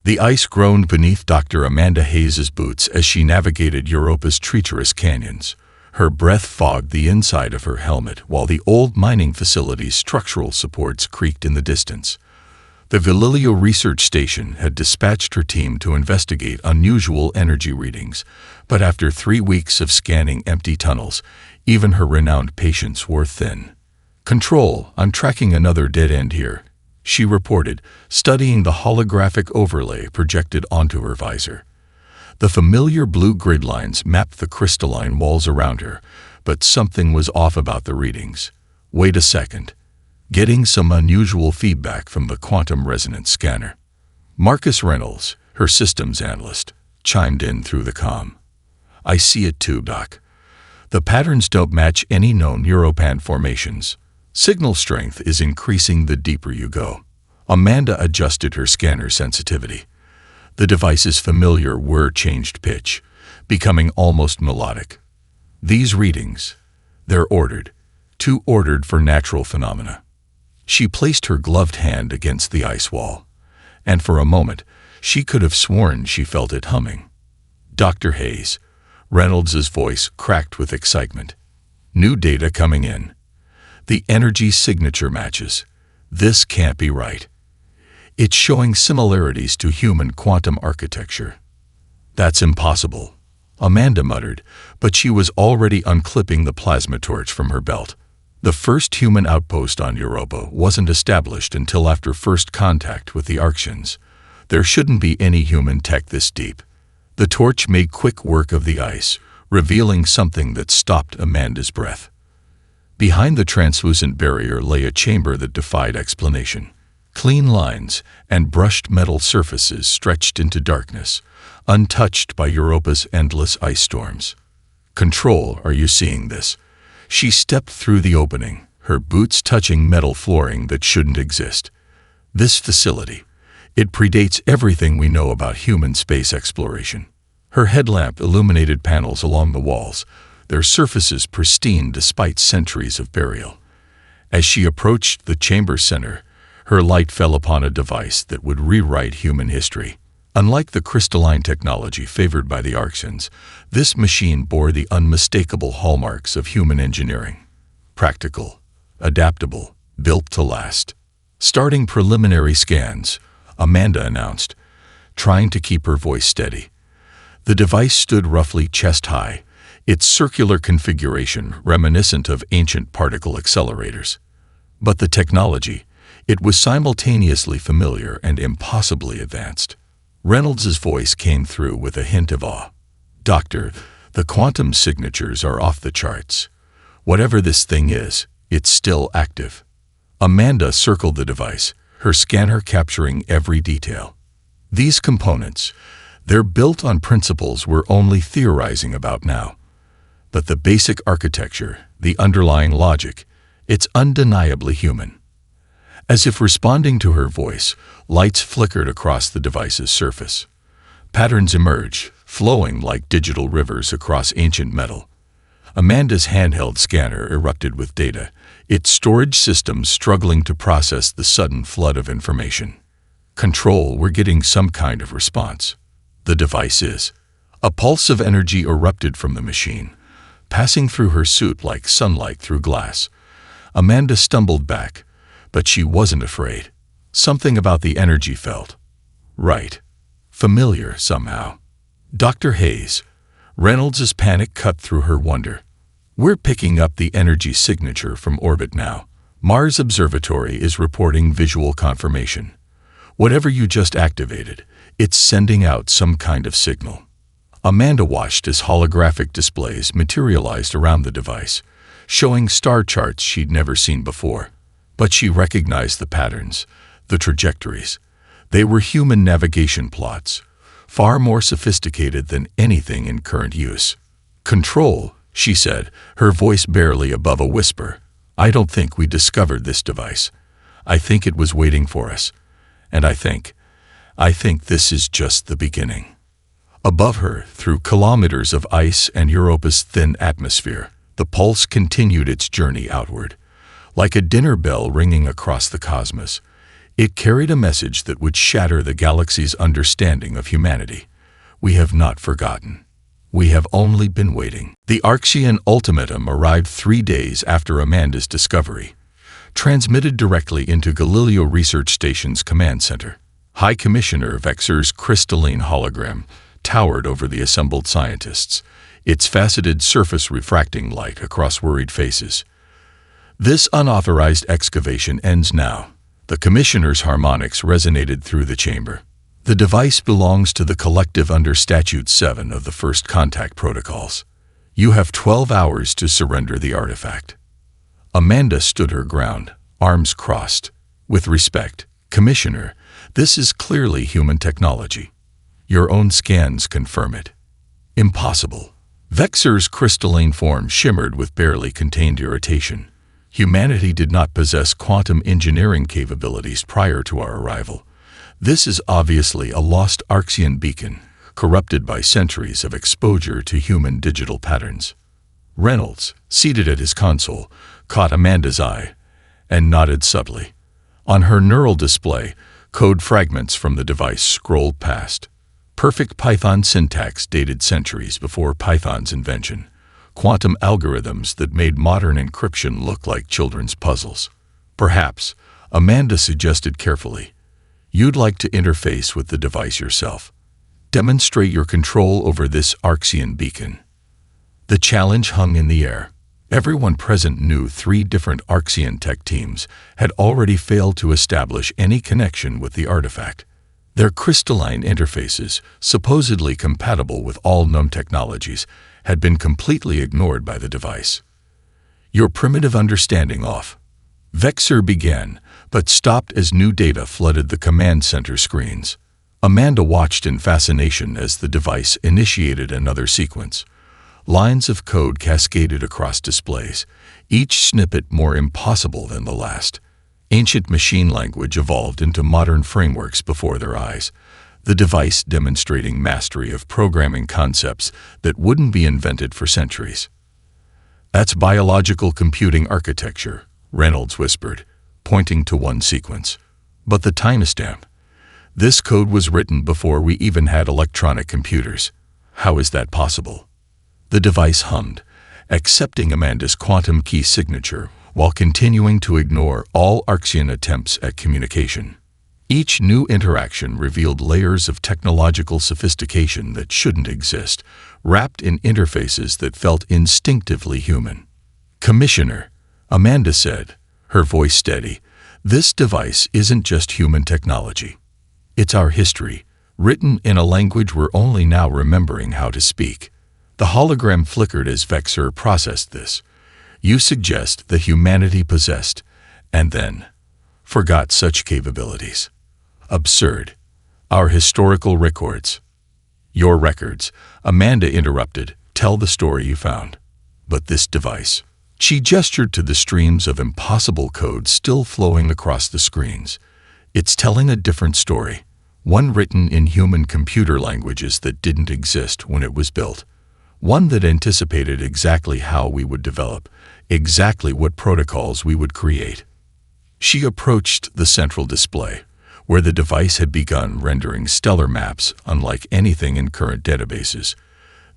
The ice groaned beneath Dr. Amanda Hayes's boots as she navigated Europa's treacherous canyons. Her breath fogged the inside of her helmet while the old mining facility's structural supports creaked in the distance. The Galileo research station had dispatched her team to investigate unusual energy readings, but after 3 weeks of scanning empty tunnels, even her renowned patience wore thin. "Control, I'm tracking another dead end here," she reported, studying the holographic overlay projected onto her visor. The familiar blue grid lines mapped the crystalline walls around her, but something was off about the readings. "Wait a second." Getting some unusual feedback from the quantum resonance scanner. Marcus Reynolds, her systems analyst, chimed in through the comm. "I see it too, Doc. The patterns don't match any known Europan formations. Signal strength is increasing the deeper you go." Amanda adjusted her scanner sensitivity. The device's familiar whir changed pitch, becoming almost melodic. "These readings, they're ordered. Too ordered for natural phenomena." She placed her gloved hand against the ice wall, and for a moment she could have sworn she felt it humming. "Dr. Hayes," Reynolds's voice cracked with excitement. "New data coming in. The energy signature matches. This can't be right. It's showing similarities to human quantum architecture." "That's impossible," Amanda muttered, but she was already unclipping the plasma torch from her belt. The first human outpost on Europa wasn't established until after first contact with the Arctians. There shouldn't be any human tech this deep. The torch made quick work of the ice, revealing something that stopped Amanda's breath. Behind the translucent barrier lay a chamber that defied explanation. Clean lines and brushed metal surfaces stretched into darkness, untouched by Europa's endless ice storms. "Control, are you seeing this?" She stepped through the opening, her boots touching metal flooring that shouldn't exist. "This facility, it predates everything we know about human space exploration." Her headlamp illuminated panels along the walls, their surfaces pristine despite centuries of burial. As she approached the chamber center, her light fell upon a device that would rewrite human history. Unlike the crystalline technology favored by the Arctians, this machine bore the unmistakable hallmarks of human engineering. Practical, adaptable, built to last. Starting preliminary scans, Amanda announced, trying to keep her voice steady. The device stood roughly chest-high, its circular configuration reminiscent of ancient particle accelerators. But the technology, it was simultaneously familiar and impossibly advanced. Reynolds's voice came through with a hint of awe. "Doctor, the quantum signatures are off the charts. Whatever this thing is, it's still active." Amanda circled the device, her scanner capturing every detail. "These components, they're built on principles we're only theorizing about now. But the basic architecture, the underlying logic, it's undeniably human." As if responding to her voice, lights flickered across the device's surface. Patterns emerged, flowing like digital rivers across ancient metal. Amanda's handheld scanner erupted with data, its storage systems struggling to process the sudden flood of information. "Control, we're getting some kind of response." "The device is." A pulse of energy erupted from the machine, passing through her suit like sunlight through glass. Amanda stumbled back, but she wasn't afraid. Something about the energy felt right, familiar somehow. "Dr. Hayes," Reynolds's panic cut through her wonder. "We're picking up the energy signature from orbit now. Mars Observatory is reporting visual confirmation. Whatever you just activated, it's sending out some kind of signal." Amanda watched as holographic displays materialized around the device, showing star charts she'd never seen before. But she recognized the patterns, the trajectories. They were human navigation plots, far more sophisticated than anything in current use. "Control," she said, her voice barely above a whisper. "I don't think we discovered this device. I think it was waiting for us. And I think this is just the beginning." Above her, through kilometers of ice and Europa's thin atmosphere, the pulse continued its journey outward. Like a dinner bell ringing across the cosmos, It carried a message that would shatter the galaxy's understanding of humanity. We have not forgotten. We have only been waiting. The Arxian ultimatum arrived 3 days after Amanda's discovery, transmitted directly into Galileo Research Station's command center. High Commissioner Vexer's crystalline hologram towered over the assembled scientists, its faceted surface refracting light across worried faces. This unauthorized excavation ends now. The Commissioner's harmonics resonated through the chamber. The device belongs to the collective under Statute 7 of the First Contact Protocols. You have 12 hours to surrender the artifact. Amanda stood her ground, arms crossed. With respect, Commissioner, this is clearly human technology. Your own scans confirm it. Impossible. Vexer's crystalline form shimmered with barely contained irritation. Humanity did not possess quantum engineering capabilities prior to our arrival. This is obviously a lost Arxian beacon, corrupted by centuries of exposure to human digital patterns. Reynolds, seated at his console, caught Amanda's eye and nodded subtly. On her neural display, code fragments from the device scrolled past. Perfect Python syntax dated centuries before Python's invention. Quantum algorithms that made modern encryption look like children's puzzles. Perhaps, Amanda suggested carefully, you'd like to interface with the device yourself. Demonstrate your control over this Arxian beacon. The challenge hung in the air. Everyone present knew 3 different Arxian tech teams had already failed to establish any connection with the artifact. Their crystalline interfaces, supposedly compatible with all known technologies, had been completely ignored by the device. Your primitive understanding off. Vexer began, but stopped as new data flooded the command center screens. Amanda watched in fascination as the device initiated another sequence. Lines of code cascaded across displays, each snippet more impossible than the last. Ancient machine language evolved into modern frameworks before their eyes, the device demonstrating mastery of programming concepts that wouldn't be invented for centuries. That's biological computing architecture, Reynolds whispered, pointing to one sequence. But the timestamp. This code was written before we even had electronic computers. How is that possible? The device hummed, accepting Amanda's quantum key signature while continuing to ignore all Arxian attempts at communication. Each new interaction revealed layers of technological sophistication that shouldn't exist, wrapped in interfaces that felt instinctively human. Commissioner, Amanda said, her voice steady, this device isn't just human technology. It's our history, written in a language we're only now remembering how to speak. The hologram flickered as Vexer processed this. You suggest that humanity possessed, and then, forgot such capabilities. Absurd. Our historical records. Your records, Amanda interrupted, tell the story you found. But this device. She gestured to the streams of impossible code still flowing across the screens. It's telling a different story, one written in human computer languages that didn't exist when it was built. One that anticipated exactly how we would develop, exactly what protocols we would create. She approached the central display, where the device had begun rendering stellar maps unlike anything in current databases.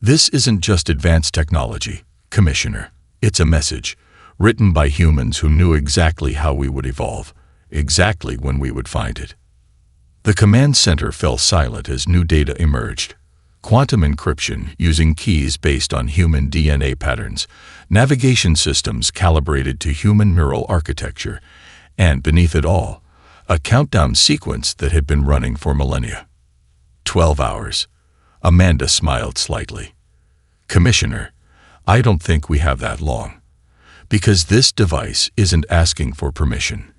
This isn't just advanced technology, Commissioner. It's a message, written by humans who knew exactly how we would evolve, exactly when we would find it. The command center fell silent as new data emerged. Quantum encryption using keys based on human DNA patterns, navigation systems calibrated to human neural architecture, and beneath it all, a countdown sequence that had been running for millennia. 12 hours. Amanda smiled slightly. Commissioner, I don't think we have that long. Because this device isn't asking for permission.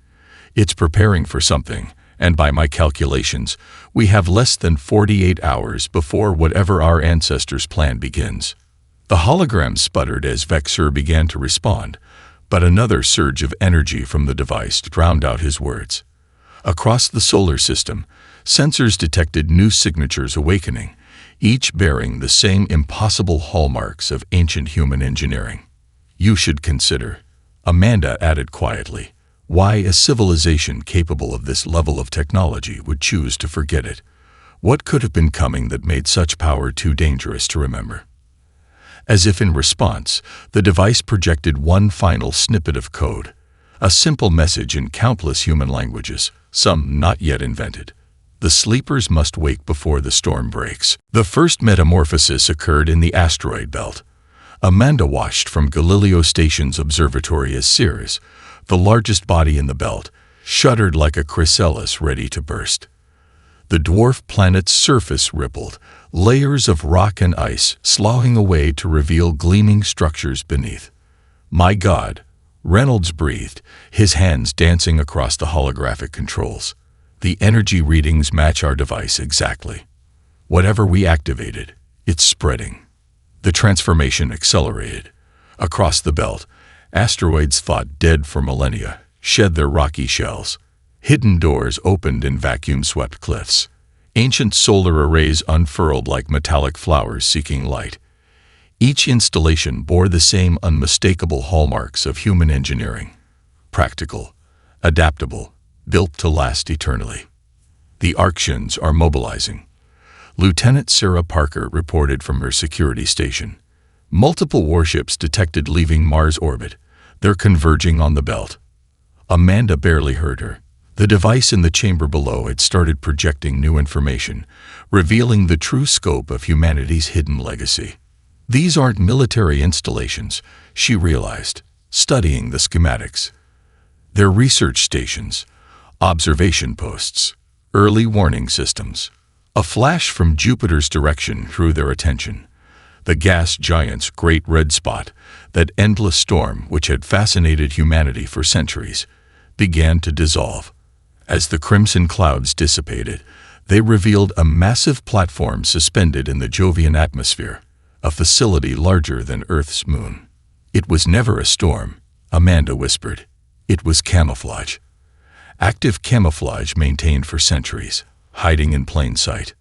It's preparing for something, and by my calculations, we have less than 48 hours before whatever our ancestors' plan begins. The hologram sputtered as Vexer began to respond, but another surge of energy from the device drowned out his words. Across the solar system, sensors detected new signatures awakening, each bearing the same impossible hallmarks of ancient human engineering. You should consider, Amanda added quietly, Why a civilization capable of this level of technology would choose to forget it? What could have been coming that made such power too dangerous to remember? As if in response, the device projected one final snippet of code, a simple message in countless human languages, some not yet invented. The sleepers must wake before the storm breaks. The first metamorphosis occurred in the asteroid belt. Amanda watched from Galileo Station's observatory as Ceres, the largest body in the belt, shuddered like a chrysalis ready to burst. The dwarf planet's surface rippled, layers of rock and ice sloughing away to reveal gleaming structures beneath. "My God," Reynolds breathed, his hands dancing across the holographic controls. "The energy readings match our device exactly. Whatever we activated, it's spreading." The transformation accelerated. Across the belt, asteroids thought dead for millennia shed their rocky shells. Hidden doors opened in vacuum-swept cliffs. Ancient solar arrays unfurled like metallic flowers seeking light. Each installation bore the same unmistakable hallmarks of human engineering: practical, adaptable, built to last eternally. "The Arctians are mobilizing," Lieutenant Sarah Parker reported from her security station. "Multiple warships detected leaving Mars orbit. They're converging on the belt." Amanda barely heard her. The device in the chamber below had started projecting new information, revealing the true scope of humanity's hidden legacy. These aren't military installations, she realized, studying the schematics. They're research stations, observation posts, early warning systems. A flash from Jupiter's direction drew their attention. The gas giant's great red spot, that endless storm which had fascinated humanity for centuries, began to dissolve. As the crimson clouds dissipated, they revealed a massive platform suspended in the Jovian atmosphere, a facility larger than Earth's moon. "It was never a storm," Amanda whispered. "It was camouflage. Active camouflage maintained for centuries, hiding in plain sight."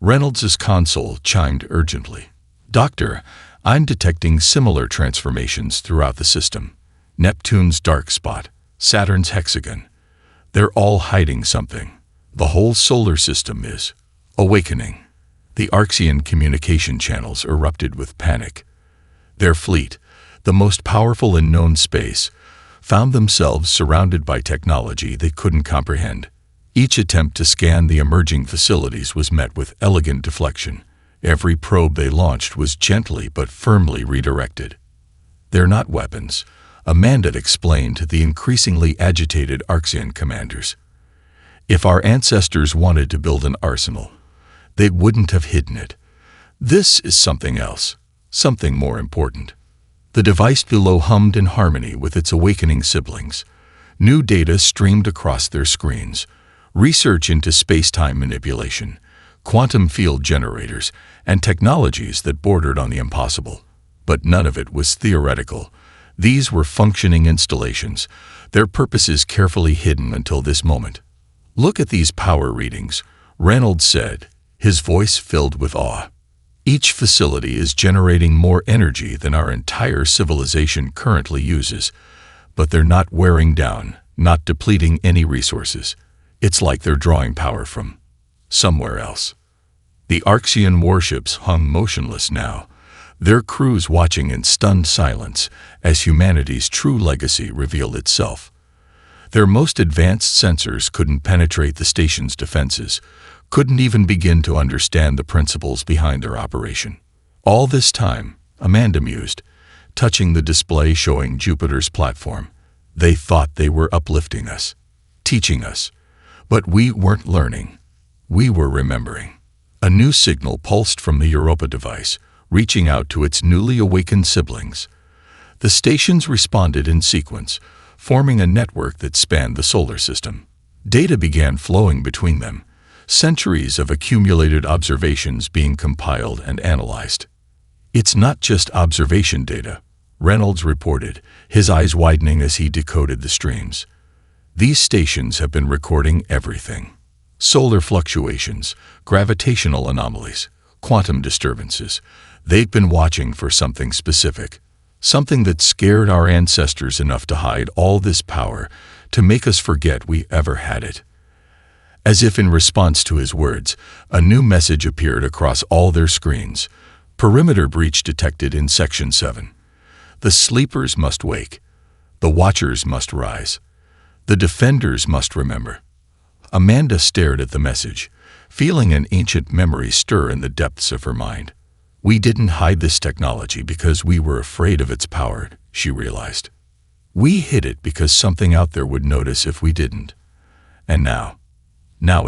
Reynolds's console chimed urgently. "Doctor, I'm detecting similar transformations throughout the system. Neptune's dark spot, Saturn's hexagon. They're all hiding something. The whole solar system is awakening." The Arxian communication channels erupted with panic. Their fleet, the most powerful in known space, found themselves surrounded by technology they couldn't comprehend. Each attempt to scan the emerging facilities was met with elegant deflection. Every probe they launched was gently but firmly redirected. "They're not weapons," Amanda explained to the increasingly agitated Arxian commanders. "If our ancestors wanted to build an arsenal, they wouldn't have hidden it. This is something else, something more important." The device below hummed in harmony with its awakening siblings. New data streamed across their screens. Research into space-time manipulation, quantum field generators, and technologies that bordered on the impossible. But none of it was theoretical. These were functioning installations, their purposes carefully hidden until this moment. "Look at these power readings," Reynolds said, his voice filled with awe. "Each facility is generating more energy than our entire civilization currently uses, but they're not wearing down, not depleting any resources. It's like they're drawing power from somewhere else." The Arxian warships hung motionless now, their crews watching in stunned silence as humanity's true legacy revealed itself. Their most advanced sensors couldn't penetrate the station's defenses, couldn't even begin to understand the principles behind their operation. All this time, Amanda mused, touching the display showing Jupiter's platform. They thought they were uplifting us, teaching us. But we weren't learning. We were remembering. A new signal pulsed from the Europa device, reaching out to its newly awakened siblings. The stations responded in sequence, forming a network that spanned the solar system. Data began flowing between them, centuries of accumulated observations being compiled and analyzed. "It's not just observation data," Reynolds reported, his eyes widening as he decoded the streams. "These stations have been recording everything. Solar fluctuations, gravitational anomalies, quantum disturbances. They've been watching for something specific, something that scared our ancestors enough to hide all this power, to make us forget we ever had it. As if in response to his words, a new message appeared across all their screens. Perimeter breach detected in Section 7. The sleepers must wake. The watchers must rise. The defenders must remember. Amanda stared at the message, feeling an ancient memory stir in the depths of her mind. We didn't hide this technology because we were afraid of its power, she realized. We hid it because something out there would notice if we didn't. And now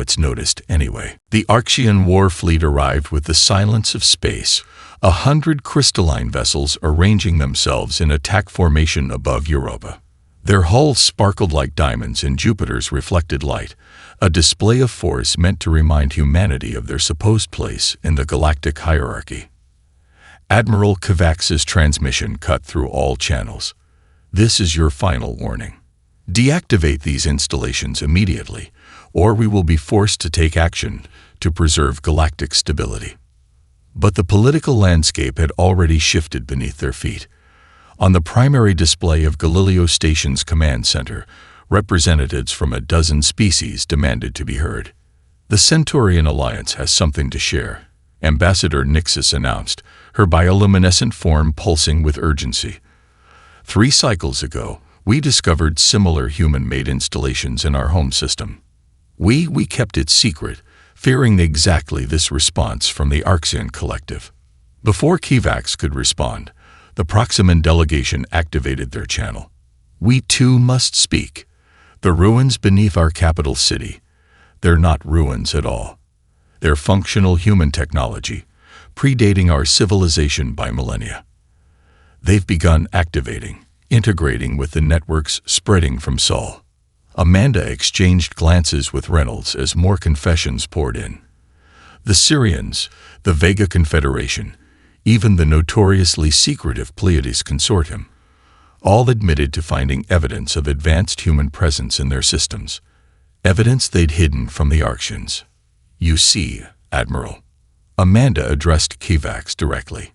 it's noticed anyway. The Archean war fleet arrived with the silence of space, 100 crystalline vessels arranging themselves in attack formation above Europa. Their hulls sparkled like diamonds in Jupiter's reflected light, a display of force meant to remind humanity of their supposed place in the galactic hierarchy. Admiral Kovacs's transmission cut through all channels. This is your final warning. Deactivate these installations immediately, or we will be forced to take action to preserve galactic stability. But the political landscape had already shifted beneath their feet. On the primary display of Galileo Station's command center, representatives from a dozen species demanded to be heard. The Centaurian Alliance has something to share, Ambassador Nixus announced, her bioluminescent form pulsing with urgency. 3 cycles ago, we discovered similar human-made installations in our home system. We kept it secret, fearing exactly this response from the Archean collective. Before Kovacs could respond, the Proximan delegation activated their channel. We too must speak. The ruins beneath our capital city, they're not ruins at all. They're functional human technology, predating our civilization by millennia. They've begun activating, integrating with the networks spreading from Sol. Amanda exchanged glances with Reynolds as more confessions poured in. The Syrians, the Vega Confederation, even the notoriously secretive Pleiades Consortium, all admitted to finding evidence of advanced human presence in their systems, evidence they'd hidden from the Archeans. You see, Admiral, Amanda addressed Kovacs directly.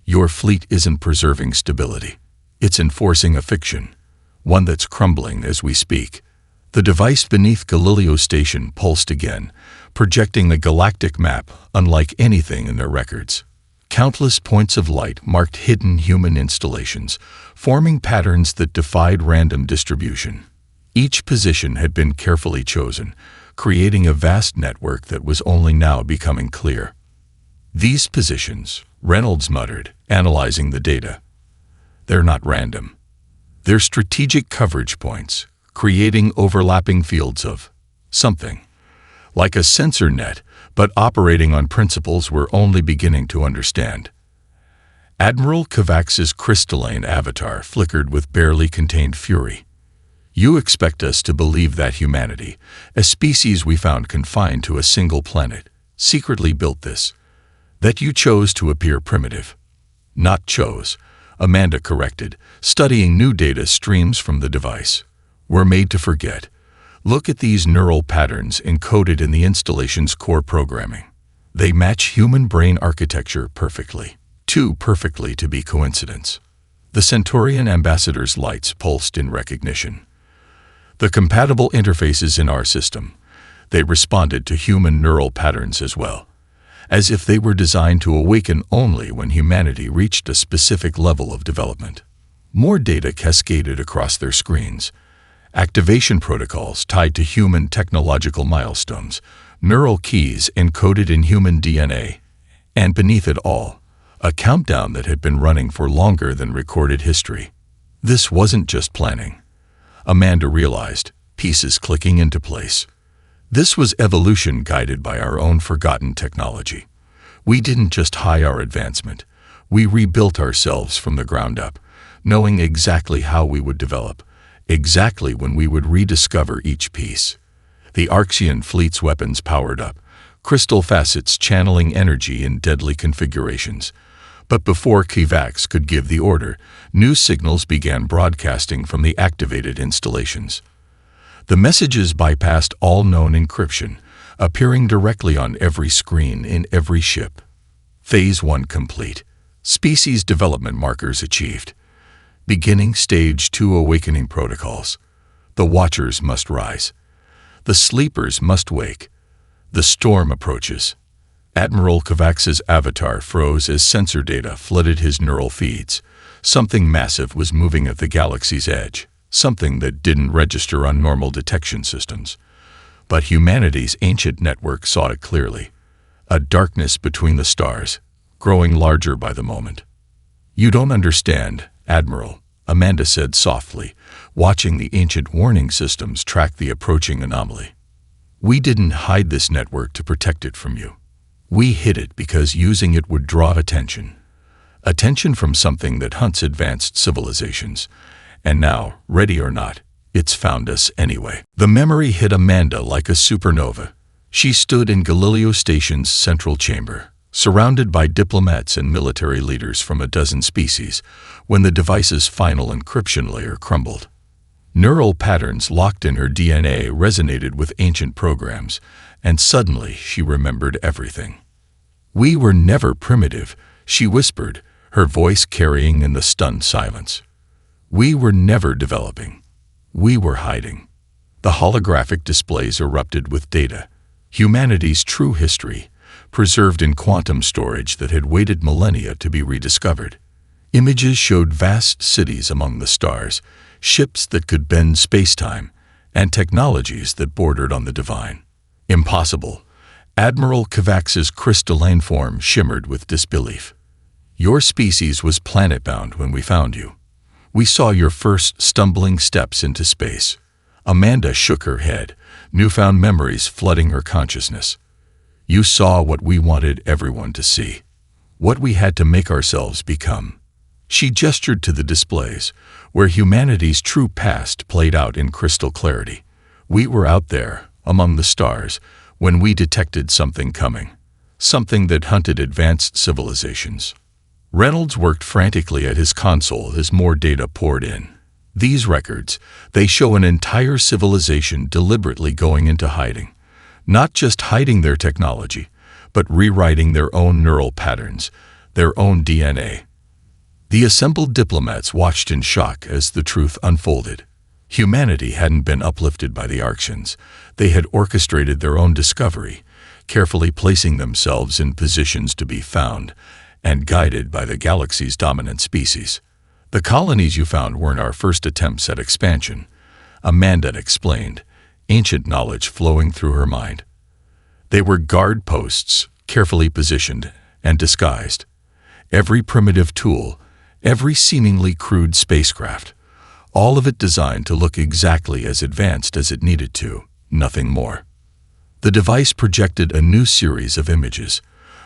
Your fleet isn't preserving stability. It's enforcing a fiction, one that's crumbling as we speak. The device beneath Galileo Station pulsed again, projecting the galactic map unlike anything in their records. Countless points of light marked hidden human installations, forming patterns that defied random distribution. Each position had been carefully chosen, creating a vast network that was only now becoming clear. These positions, Reynolds muttered, analyzing the data. They're not random. They're strategic coverage points, creating overlapping fields of something, like a sensor net, but operating on principles we're only beginning to understand. Admiral Kovacs's crystalline avatar flickered with barely contained fury. You expect us to believe that humanity, a species we found confined to a single planet, secretly built this, that you chose to appear primitive. Not chose, Amanda corrected, studying new data streams from the device. We're made to forget. Look at these neural patterns encoded in the installation's core programming. They match human brain architecture perfectly, too perfectly to be coincidence. The Centaurian ambassador's lights pulsed in recognition. The compatible interfaces in our system, they responded to human neural patterns as well, as if they were designed to awaken only when humanity reached a specific level of development. More data cascaded across their screens. Activation protocols tied to human technological milestones, neural keys encoded in human DNA, and beneath it all, a countdown that had been running for longer than recorded history. This wasn't just planning. Amanda realized, pieces clicking into place. This was evolution guided by our own forgotten technology. We didn't just hide our advancement. We rebuilt ourselves from the ground up, knowing exactly how we would develop, exactly when we would rediscover each piece. The Archean fleet's weapons powered up, crystal facets channeling energy in deadly configurations. But before Kovacs could give the order, new signals began broadcasting from the activated installations. The messages bypassed all known encryption, appearing directly on every screen in every ship. Phase 1 complete. Species development markers achieved. Beginning Stage 2 awakening protocols. The watchers must rise. The sleepers must wake. The storm approaches. Admiral Kovacs's avatar froze as sensor data flooded his neural feeds. Something massive was moving at the galaxy's edge, something that didn't register on normal detection systems. But humanity's ancient network saw it clearly. A darkness between the stars, growing larger by the moment. "You don't understand, Admiral," Amanda said softly, watching the ancient warning systems track the approaching anomaly. "We didn't hide this network to protect it from you. We hid it because using it would draw attention. Attention from something that hunts advanced civilizations. And now, ready or not, it's found us anyway." The memory hit Amanda like a supernova. She stood in Galileo Station's central chamber, surrounded by diplomats and military leaders from a dozen species, when the device's final encryption layer crumbled. Neural patterns locked in her DNA resonated with ancient programs, and suddenly she remembered everything. "We were never primitive," she whispered, her voice carrying in the stunned silence. "We were never developing. We were hiding." The holographic displays erupted with data, humanity's true history, preserved in quantum storage that had waited millennia to be rediscovered. Images showed vast cities among the stars, ships that could bend space-time, and technologies that bordered on the divine. "Impossible." Admiral Kovacs's crystalline form shimmered with disbelief. "Your species was planet-bound when we found you. We saw your first stumbling steps into space." Amanda shook her head, newfound memories flooding her consciousness. "You saw what we wanted everyone to see. What we had to make ourselves become." She gestured to the displays, where humanity's true past played out in crystal clarity. "We were out there, among the stars, when we detected something coming. Something that hunted advanced civilizations." Reynolds worked frantically at his console as more data poured in. These records, they show an entire civilization deliberately going into hiding. Not just hiding their technology, but rewriting their own neural patterns, their own DNA. The assembled diplomats watched in shock as the truth unfolded. Humanity hadn't been uplifted by the Arctians. They had orchestrated their own discovery, carefully placing themselves in positions to be found, and guided by the galaxy's dominant species. "The colonies you found weren't our first attempts at expansion," Amanda explained, ancient knowledge flowing through her mind. "They were guard posts, carefully positioned and disguised. Every primitive tool, every seemingly crude spacecraft, all of it designed to look exactly as advanced as it needed to, nothing more." The device projected a new series of images,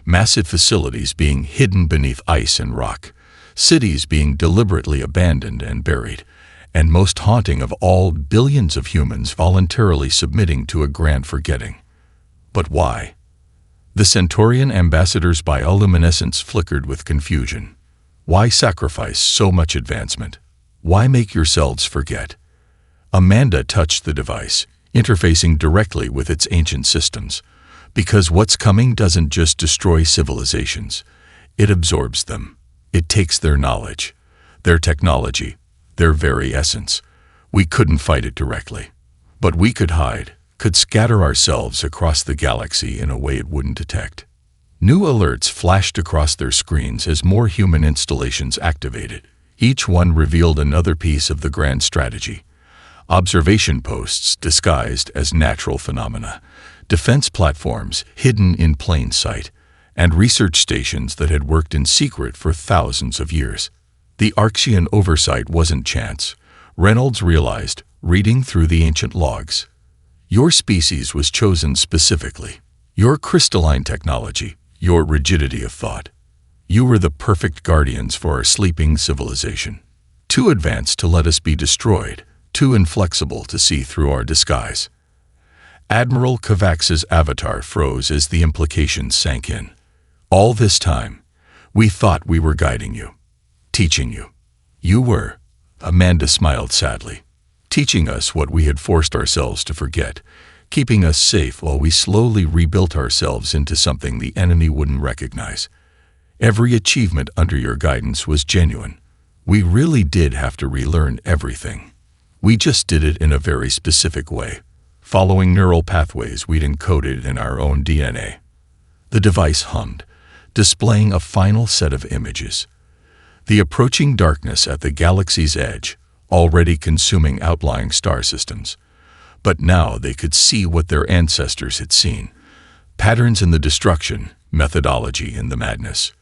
massive facilities being hidden beneath ice and rock, cities being deliberately abandoned and buried, and most haunting of all, billions of humans voluntarily submitting to a grand forgetting. But why? The Centaurian ambassador's bioluminescence flickered with confusion. Why sacrifice so much advancement? Why make yourselves forget? Amanda touched the device, interfacing directly with its ancient systems. Because what's coming doesn't just destroy civilizations. It absorbs them. It takes their knowledge, their technology, their very essence. We couldn't fight it directly. But we could hide, could scatter ourselves across the galaxy in a way it wouldn't detect. New alerts flashed across their screens as more human installations activated. Each one revealed another piece of the grand strategy. Observation posts disguised as natural phenomena, defense platforms hidden in plain sight, and research stations that had worked in secret for thousands of years. The Arctian oversight wasn't chance, Reynolds realized, reading through the ancient logs. Your species was chosen specifically. Your crystalline technology, your rigidity of thought. You were the perfect guardians for our sleeping civilization. Too advanced to let us be destroyed, too inflexible to see through our disguise. Admiral Kovacs's avatar froze as the implications sank in. All this time, we thought we were guiding you, teaching you. You were, Amanda smiled sadly, teaching us what we had forced ourselves to forget, keeping us safe while we slowly rebuilt ourselves into something the enemy wouldn't recognize. Every achievement under your guidance was genuine. We really did have to relearn everything. We just did it in a very specific way, following neural pathways we'd encoded in our own DNA. The device hummed, displaying a final set of images. The approaching darkness at the galaxy's edge, already consuming outlying star systems. But now they could see what their ancestors had seen. Patterns in the destruction, methodology in the madness.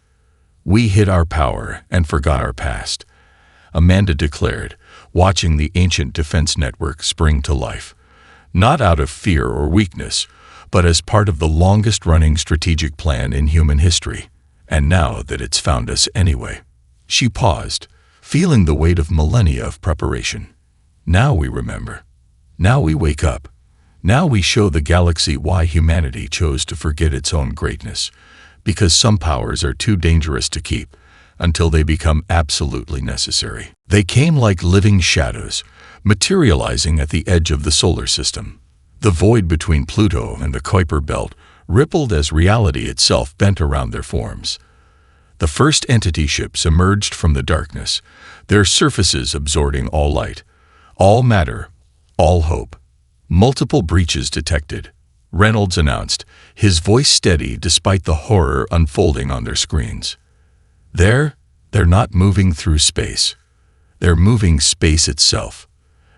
We hid our power and forgot our past, Amanda declared, watching the ancient defense network spring to life. Not out of fear or weakness, but as part of the longest-running strategic plan in human history. And now that it's found us anyway. She paused, feeling the weight of millennia of preparation. Now we remember. Now we wake up. Now we show the galaxy why humanity chose to forget its own greatness. Because some powers are too dangerous to keep, until they become absolutely necessary. They came like living shadows, materializing at the edge of the solar system. The void between Pluto and the Kuiper Belt rippled as reality itself bent around their forms. The first entity ships emerged from the darkness, their surfaces absorbing all light, all matter, all hope. Multiple breaches detected, Reynolds announced, his voice steady despite the horror unfolding on their screens. They're not moving through space. They're moving space itself.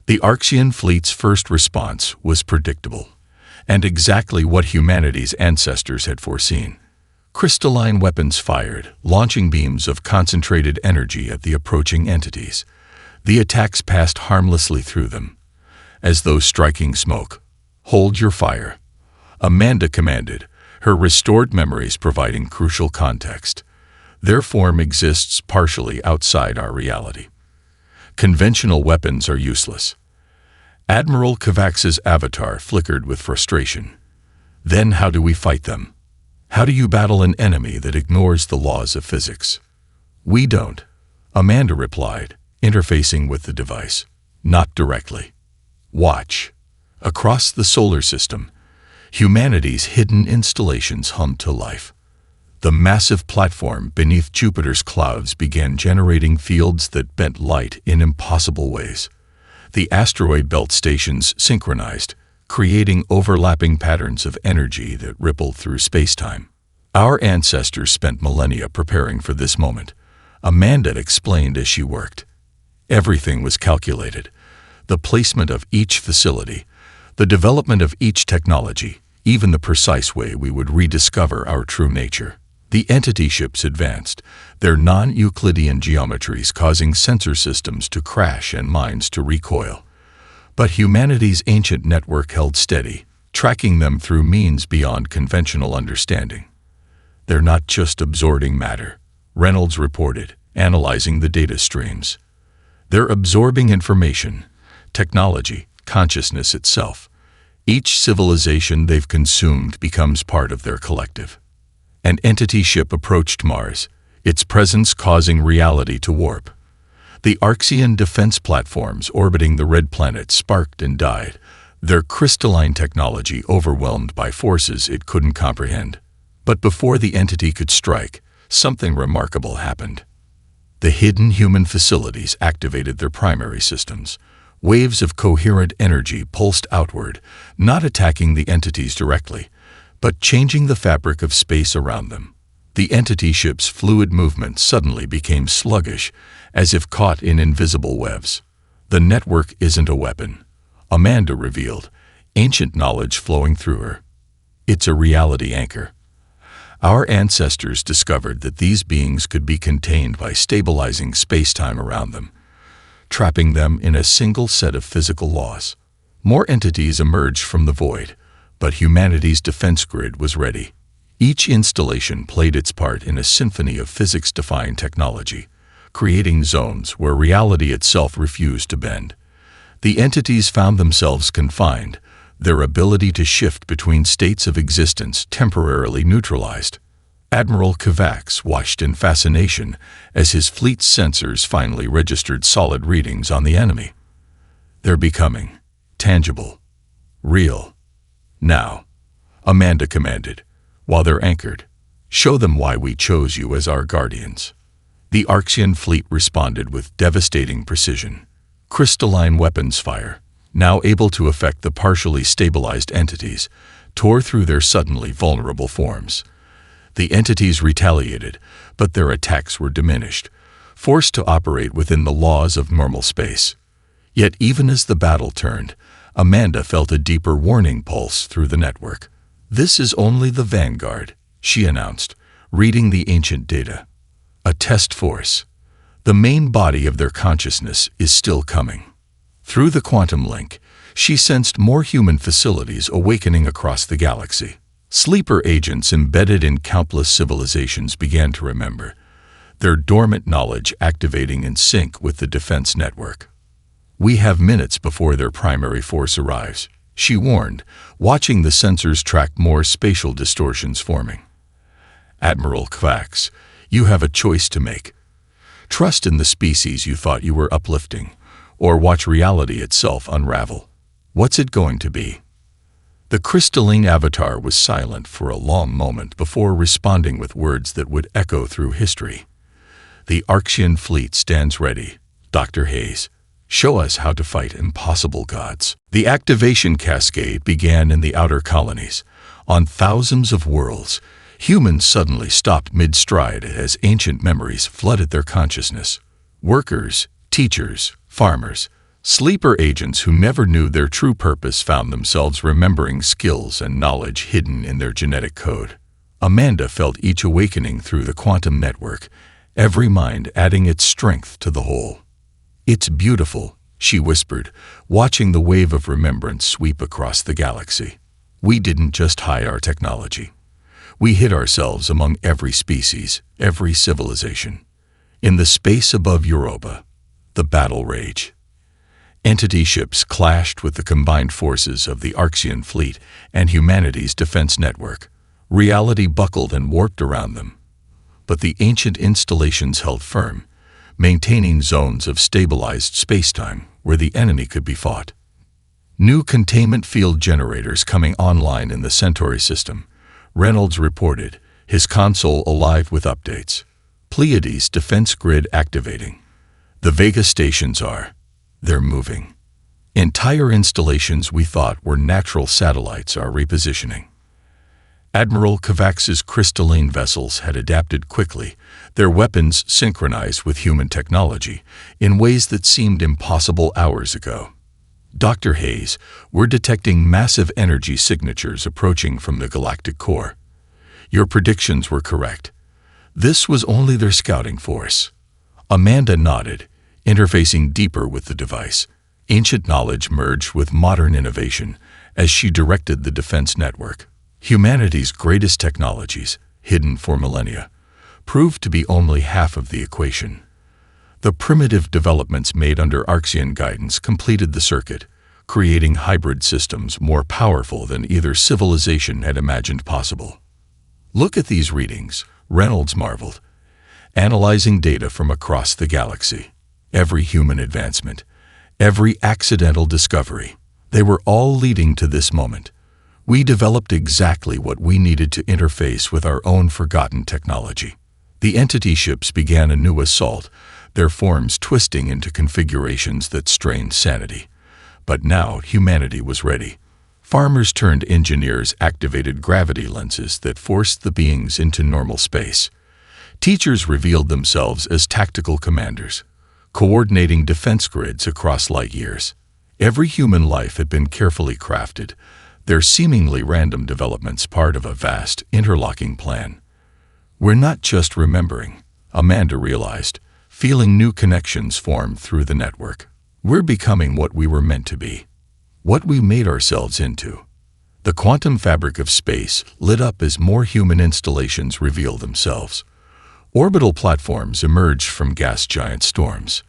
The Arxian fleet's first response was predictable, and exactly what humanity's ancestors had foreseen. Crystalline weapons fired, launching beams of concentrated energy at the approaching entities. The attacks passed harmlessly through them, as though striking smoke. "Hold your fire," Amanda commanded, her restored memories providing crucial context. Their form exists partially outside our reality. Conventional weapons are useless. Admiral Kovacs's avatar flickered with frustration. Then how do we fight them? How do you battle an enemy that ignores the laws of physics? We don't, Amanda replied, interfacing with the device. Not directly. Watch. Across the solar system, humanity's hidden installations hummed to life. The massive platform beneath Jupiter's clouds began generating fields that bent light in impossible ways. The asteroid belt stations synchronized, creating overlapping patterns of energy that rippled through spacetime. Our ancestors spent millennia preparing for this moment, Amanda explained as she worked. Everything was calculated. The placement of each facility, the development of each technology, even the precise way we would rediscover our true nature. The entity ships advanced, their non-Euclidean geometries causing sensor systems to crash and minds to recoil. But humanity's ancient network held steady, tracking them through means beyond conventional understanding. They're not just absorbing matter, Reynolds reported, analyzing the data streams. They're absorbing information, technology, consciousness itself. Each civilization they've consumed becomes part of their collective. An entity ship approached Mars, its presence causing reality to warp. The Arxian defense platforms orbiting the red planet sparked and died, their crystalline technology overwhelmed by forces it couldn't comprehend. But before the entity could strike, something remarkable happened. The hidden human facilities activated their primary systems. Waves of coherent energy pulsed outward, not attacking the entities directly, but changing the fabric of space around them. The entity ship's fluid movement suddenly became sluggish, as if caught in invisible webs. The network isn't a weapon, Amanda revealed, ancient knowledge flowing through her. It's a reality anchor. Our ancestors discovered that these beings could be contained by stabilizing space-time around them, trapping them in a single set of physical laws. More entities emerged from the void, but humanity's defense grid was ready. Each installation played its part in a symphony of physics-defying technology, creating zones where reality itself refused to bend. The entities found themselves confined, their ability to shift between states of existence temporarily neutralized. Admiral Kovacs watched in fascination as his fleet's sensors finally registered solid readings on the enemy. They're becoming tangible, real. Now, Amanda commanded, while they're anchored, show them why we chose you as our guardians. The Arxian fleet responded with devastating precision. Crystalline weapons fire, now able to affect the partially stabilized entities, tore through their suddenly vulnerable forms. The entities retaliated, but their attacks were diminished, forced to operate within the laws of normal space. Yet even as the battle turned, Amanda felt a deeper warning pulse through the network. "This is only the vanguard," she announced, reading the ancient data. "A test force. The main body of their consciousness is still coming." Through the quantum link, she sensed more human facilities awakening across the galaxy. Sleeper agents embedded in countless civilizations began to remember, their dormant knowledge activating in sync with the defense network. "We have minutes before their primary force arrives," she warned, watching the sensors track more spatial distortions forming. "Admiral Kvax, you have a choice to make. Trust in the species you thought you were uplifting, or watch reality itself unravel. What's it going to be?" The crystalline avatar was silent for a long moment before responding with words that would echo through history. "The Arxian fleet stands ready, Dr. Hayes. Show us how to fight impossible gods." The activation cascade began in the outer colonies. On thousands of worlds, humans suddenly stopped mid-stride as ancient memories flooded their consciousness. Workers, teachers, farmers, sleeper agents who never knew their true purpose found themselves remembering skills and knowledge hidden in their genetic code. Amanda felt each awakening through the quantum network, every mind adding its strength to the whole. "It's beautiful," she whispered, watching the wave of remembrance sweep across the galaxy. "We didn't just hide our technology. We hid ourselves among every species, every civilization." In the space above Europa, the battle raged. Entity ships clashed with the combined forces of the Arxian fleet and humanity's defense network. Reality buckled and warped around them. But the ancient installations held firm, maintaining zones of stabilized spacetime where the enemy could be fought. New containment field generators coming online in the Centauri system, Reynolds reported, his console alive with updates. Pleiades defense grid activating. The Vega stations they're moving. Entire installations we thought were natural satellites are repositioning. Admiral Kvax's crystalline vessels had adapted quickly, their weapons synchronized with human technology in ways that seemed impossible hours ago. "Dr. Hayes, we're detecting massive energy signatures approaching from the galactic core. Your predictions were correct. This was only their scouting force." Amanda nodded, interfacing deeper with the device. Ancient knowledge merged with modern innovation as she directed the defense network. Humanity's greatest technologies, hidden for millennia, proved to be only half of the equation. The primitive developments made under Arxian guidance completed the circuit, creating hybrid systems more powerful than either civilization had imagined possible. "Look at these readings," Reynolds marveled, analyzing data from across the galaxy. Every human advancement, every accidental discovery, they were all leading to this moment. We developed exactly what we needed to interface with our own forgotten technology. The entity ships began a new assault, their forms twisting into configurations that strained sanity. But now humanity was ready. Farmers turned engineers activated gravity lenses that forced the beings into normal space. Teachers revealed themselves as tactical commanders, coordinating defense grids across light years. Every human life had been carefully crafted, their seemingly random developments part of a vast, interlocking plan. "We're not just remembering," Amanda realized, feeling new connections form through the network. "We're becoming what we were meant to be, what we made ourselves into." The quantum fabric of space lit up as more human installations revealed themselves. Orbital platforms emerged from gas giant storms.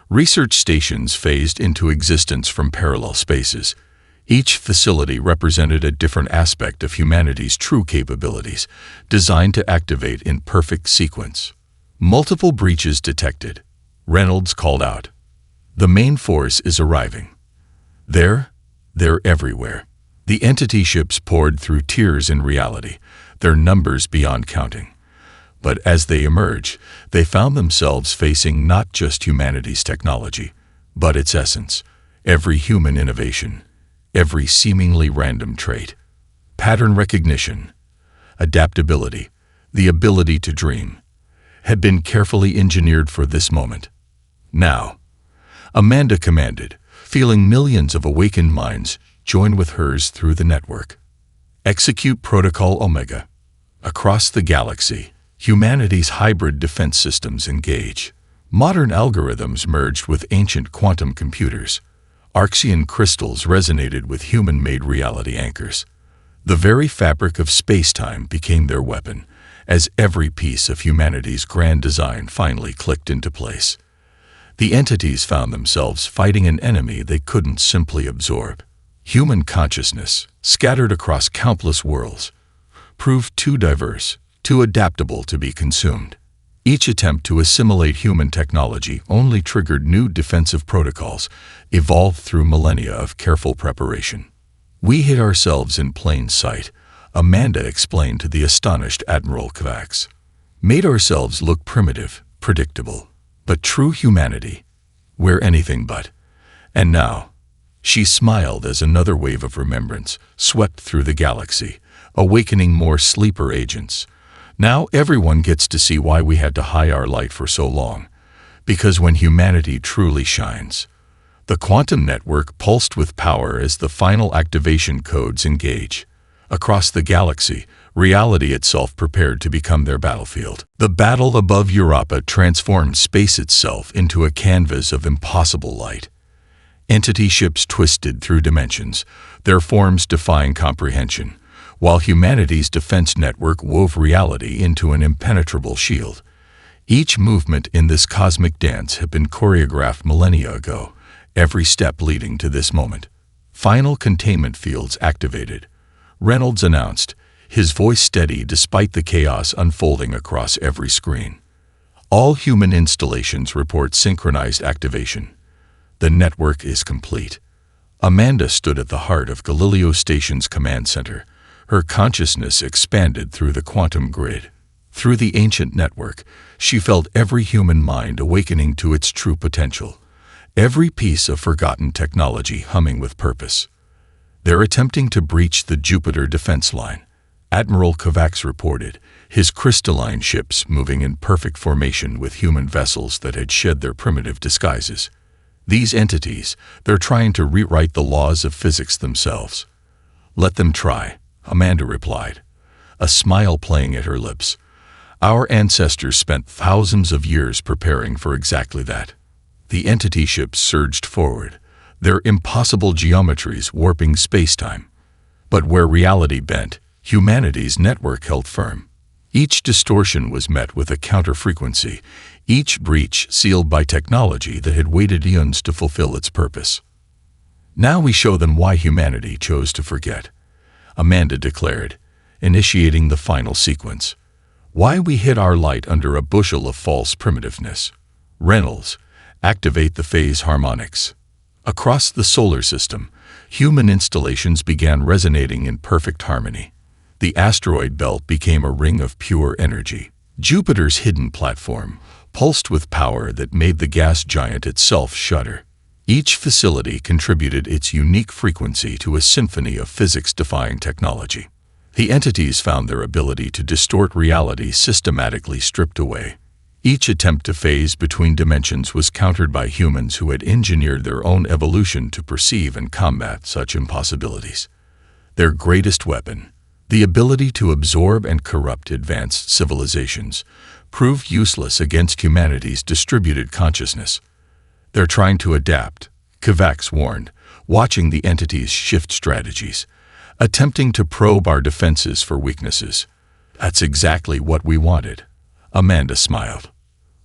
Research stations phased into existence from parallel spaces. Each facility represented a different aspect of humanity's true capabilities, designed to activate in perfect sequence. Multiple breaches detected. Reynolds called out. "The main force is arriving." They're everywhere. The entity ships poured through tiers in reality, their numbers beyond counting. But as they emerged, they found themselves facing not just humanity's technology, but its essence, every human innovation, every seemingly random trait, pattern recognition, adaptability, the ability to dream, had been carefully engineered for this moment. Now, Amanda commanded, feeling millions of awakened minds join with hers through the network. Execute Protocol Omega. Across the galaxy, humanity's hybrid defense systems engage. Modern algorithms merged with ancient quantum computers. Arcean crystals resonated with human-made reality anchors. The very fabric of space-time became their weapon, as every piece of humanity's grand design finally clicked into place. The entities found themselves fighting an enemy they couldn't simply absorb. Human consciousness, scattered across countless worlds, proved too diverse, too adaptable to be consumed. Each attempt to assimilate human technology only triggered new defensive protocols, evolved through millennia of careful preparation. "We hid ourselves in plain sight," Amanda explained to the astonished Admiral Kovacs. "Made ourselves look primitive, predictable. But true humanity, we're anything but." And now, she smiled as another wave of remembrance swept through the galaxy, awakening more sleeper agents. Now everyone gets to see why we had to hide our light for so long. Because when humanity truly shines, the quantum network pulsed with power as the final activation codes engage. Across the galaxy, reality itself prepared to become their battlefield. The battle above Europa transformed space itself into a canvas of impossible light. Entity ships twisted through dimensions, their forms defying comprehension, while humanity's defense network wove reality into an impenetrable shield. Each movement in this cosmic dance had been choreographed millennia ago, every step leading to this moment. Final containment fields activated, Reynolds announced, his voice steady despite the chaos unfolding across every screen. All human installations report synchronized activation. The network is complete. Amanda stood at the heart of Galileo Station's command center. Her consciousness expanded through the quantum grid. Through the ancient network, she felt every human mind awakening to its true potential, every piece of forgotten technology humming with purpose. "They're attempting to breach the Jupiter defense line," Admiral Kovacs reported, his crystalline ships moving in perfect formation with human vessels that had shed their primitive disguises. "These entities, they're trying to rewrite the laws of physics themselves." "Let them try," Amanda replied, a smile playing at her lips. "Our ancestors spent thousands of years preparing for exactly that." The entity ships surged forward, their impossible geometries warping space-time. But where reality bent, humanity's network held firm. Each distortion was met with a counter-frequency, each breach sealed by technology that had waited eons to fulfill its purpose. "Now we show them why humanity chose to forget," Amanda declared, initiating the final sequence. "Why we hid our light under a bushel of false primitiveness." Reynolds, activate the phase harmonics. Across the solar system, human installations began resonating in perfect harmony. The asteroid belt became a ring of pure energy. Jupiter's hidden platform pulsed with power that made the gas giant itself shudder. Each facility contributed its unique frequency to a symphony of physics-defying technology. The entities found their ability to distort reality systematically stripped away. Each attempt to phase between dimensions was countered by humans who had engineered their own evolution to perceive and combat such impossibilities. Their greatest weapon, the ability to absorb and corrupt advanced civilizations, proved useless against humanity's distributed consciousness. "They're trying to adapt," Kovacs warned, watching the entities shift strategies, attempting to probe our defenses for weaknesses. "That's exactly what we wanted," Amanda smiled.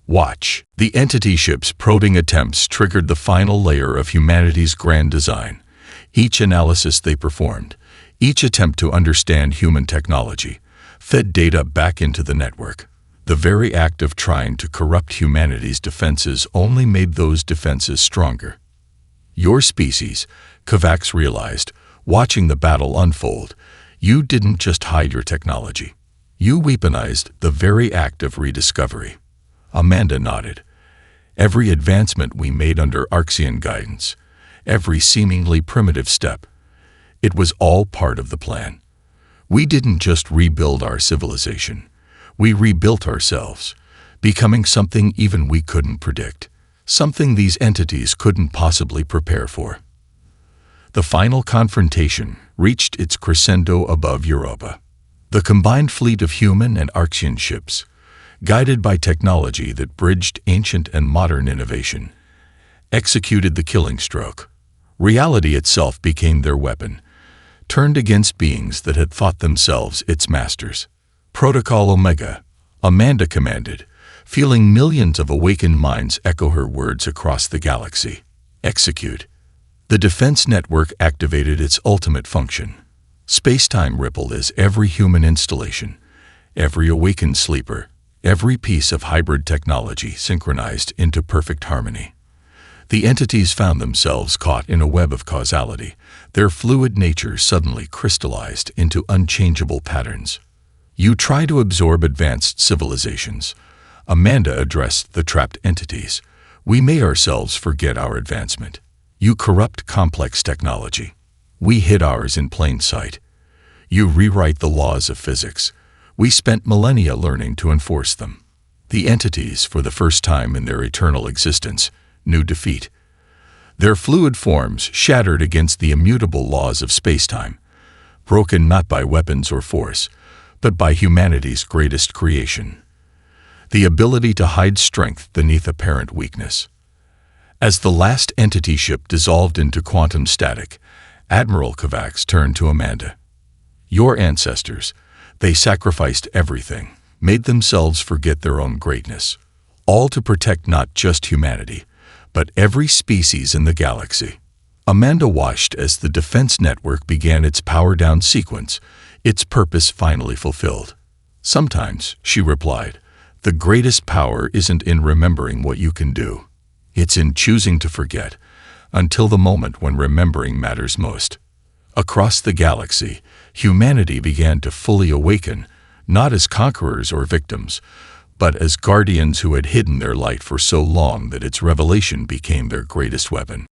"Watch." The entity ship's probing attempts triggered the final layer of humanity's grand design. Each analysis they performed, each attempt to understand human technology, fed data back into the network. The very act of trying to corrupt humanity's defenses only made those defenses stronger. "Your species," Kovacs realized, watching the battle unfold, "you didn't just hide your technology. You weaponized the very act of rediscovery." Amanda nodded. Every advancement we made under Arxian guidance, every seemingly primitive step, it was all part of the plan. We didn't just rebuild our civilization. We rebuilt ourselves, becoming something even we couldn't predict, something these entities couldn't possibly prepare for. The final confrontation reached its crescendo above Europa. The combined fleet of human and Arxian ships, guided by technology that bridged ancient and modern innovation, executed the killing stroke. Reality itself became their weapon, turned against beings that had thought themselves its masters. Protocol Omega, Amanda commanded, feeling millions of awakened minds echo her words across the galaxy. Execute. The defense network activated its ultimate function. Space-time rippled as every human installation, every awakened sleeper, every piece of hybrid technology synchronized into perfect harmony. The entities found themselves caught in a web of causality, their fluid nature suddenly crystallized into unchangeable patterns. You try to absorb advanced civilizations. Amanda addressed the trapped entities. We may ourselves forget our advancement. You corrupt complex technology. We hid ours in plain sight. You rewrite the laws of physics. We spent millennia learning to enforce them. The entities, for the first time in their eternal existence, knew defeat. Their fluid forms shattered against the immutable laws of space-time, broken not by weapons or force, but by humanity's greatest creation: the ability to hide strength beneath apparent weakness. As the last entity ship dissolved into quantum static, Admiral Kovacs turned to Amanda. Your ancestors, they sacrificed everything, made themselves forget their own greatness, all to protect not just humanity, but every species in the galaxy. Amanda watched as the defense network began its power-down sequence, its purpose finally fulfilled. Sometimes, she replied, the greatest power isn't in remembering what you can do. It's in choosing to forget, until the moment when remembering matters most. Across the galaxy, humanity began to fully awaken, not as conquerors or victims, but as guardians who had hidden their light for so long that its revelation became their greatest weapon.